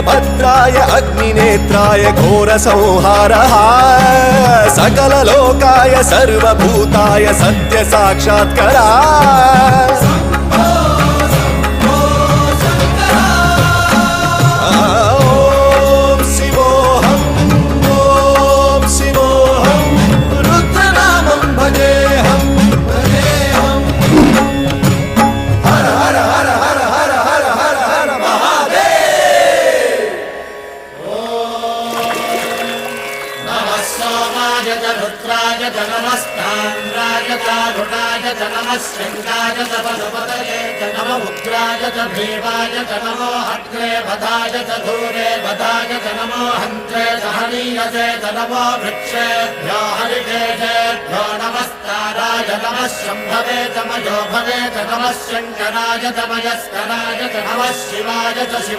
वीरभद्राय अग्निनेत्राय घोरसंहारः सकललोकाय सर्वभूताय सत्यसाक्षात्करा रुद्राय च नमस्ताम्राय च रुणाय च नमः शङ्काय च वनपतये च नमः उग्राय च भीमाय च नमो हत्रे वधाय च धूरे वधाय च नमो हन्त्रे च हनीयसे च नमो वृक्षेभ्यो हरिकेशेभ्यो नमस्ताराय नमः शम्भवे च मयोभवे च नमः शङ्कराय च मयस्कराय च नमः शिवाय च